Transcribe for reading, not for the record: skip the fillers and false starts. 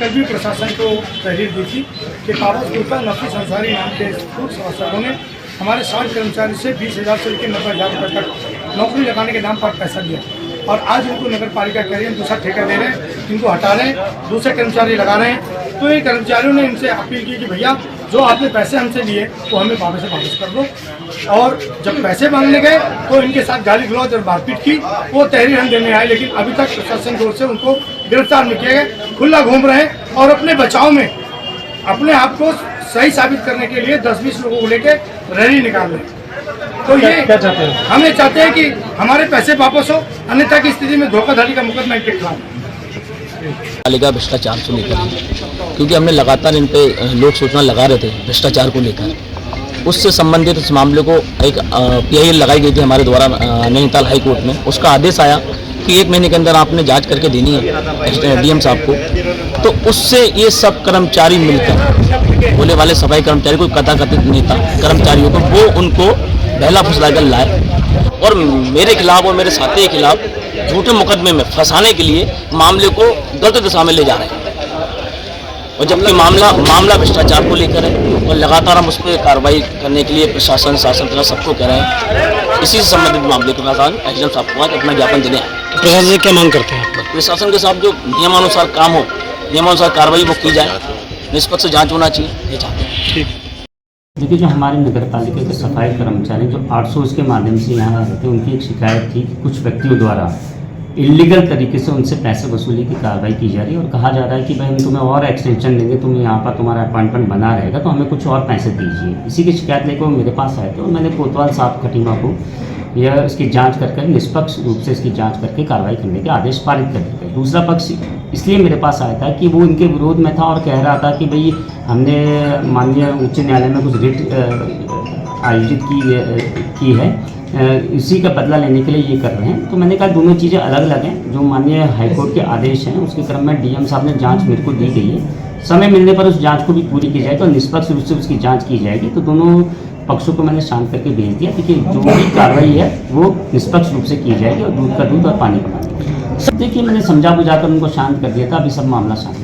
कल भी प्रशासन को तहरीर दी थी कि काबज गुप्ता नफीस अंसारी नाम के स्कूल सभासदों ने हमारे 60 कर्मचारी से 20,000 से लेकर 90,000 रुपये तक नौकरी लगाने के नाम पर पैसा लिया और आज इनको नगर पालिका कह रही है दूसरा ठेका दे रहे हैं, इनको हटा रहे हैं, दूसरे कर्मचारी लगा रहे हैं। तो ये कर्मचारियों ने इनसे अपील की कि भैया जो आपने पैसे हमसे लिए वो हमें वापस कर दो। और जब पैसे मांगने गए तो इनके साथ गाली गलौज और मारपीट की। वो तहरीर हम देने आए, लेकिन अभी तक प्रशासन की ओर से उनको गिरफ्तार नहीं किया गया। खुला घूम रहे हैं और अपने बचाव में अपने आप को सही साबित करने के लिए 10-20 लोगों को लेकर रैली निकाल रहे हैं। तो ये क्या चाहते हैं? हमें चाहते हैं कि हमारे पैसे वापस हो, अन्यथा की स्थिति में धोखाधड़ी का मुकदमा इनके खिलाफ पालिका भ्रष्टाचार को लेकर, क्योंकि हमने लगातार इन पे लोक सूचना लगा रहे थे भ्रष्टाचार को लेकर। उससे संबंधित इस मामले को एक PIL लगाई गई थी हमारे द्वारा नैनीताल हाई कोर्ट में। उसका आदेश आया कि 1 महीने के अंदर आपने जांच करके देनी है DM साहब को। तो उससे ये सब कर्मचारी मिलकर, बोले वाले सफाई कर्मचारी, कोई कथाकथित नेता कर्मचारियों को, वो उनको बहला फुसला कर लाए और मेरे खिलाफ और मेरे साथी के खिलाफ झूठे मुकदमे में फंसाने के लिए मामले को गलत दिशा में ले जा रहे हैं। और जबकि मामला भ्रष्टाचार को लेकर है और लगातार हम उस पर कार्रवाई करने के लिए प्रशासन, शासन सबको कह रहे हैं। इसी से संबंधित मामले के प्रशासन SDM साहब को आज अपना ज्ञापन देने आए। प्रशासन से क्या मांग करते हैं? प्रशासन के साथ जो नियमानुसार काम हो, नियमानुसार कार्रवाई वो की जाए, निष्पक्ष जाँच होना चाहिए, ये चाहते हैं। देखिए, जो हमारे नगर पालिका के सफाई कर्मचारी जो 800 के माध्यम से यहाँ रहते हैं, उनकी एक शिकायत थी कि कुछ व्यक्तियों द्वारा इलीगल तरीके से उनसे पैसे वसूली की कार्रवाई की जा रही है और कहा जा रहा है कि भाई हम तुम्हें और एक्सटेंशन देंगे, तुम्हें यहाँ पर तुम्हारा अपॉइंटमेंट बना रहेगा तो हमें कुछ और पैसे दीजिए। इसी की शिकायत लेकर वो मेरे पास आए थे और मैंने कोतवाल साहब खटीमा को यह इसकी जांच करके निष्पक्ष रूप से इसकी जांच करके कार्रवाई करने के आदेश पारित कर दिए। दूसरा पक्ष इसलिए मेरे पास आया था कि वो इनके विरोध में था और कह रहा था कि भाई हमने माननीय उच्च न्यायालय में कुछ रिट आयोजित की है, इसी का बदला लेने के लिए ये कर रहे हैं। तो मैंने कहा दोनों चीज़ें अलग अलग हैं। जो माननीय हाईकोर्ट के आदेश हैं उसके क्रम में DM साहब ने जांच मेरे को दी गई है, समय मिलने पर उस जांच को भी पूरी की जाएगी और निष्पक्ष रूप से उसकी जांच की जाएगी। तो दोनों पक्षों को मैंने शांत करके भेज दिया कि जो भी कार्रवाई है वो निष्पक्ष रूप से की जाएगी और दूध का दूध और पानी का पानी। सब देखिए, मैंने समझा बुझाकर उनको शांत कर दिया था। अभी सब मामला शांत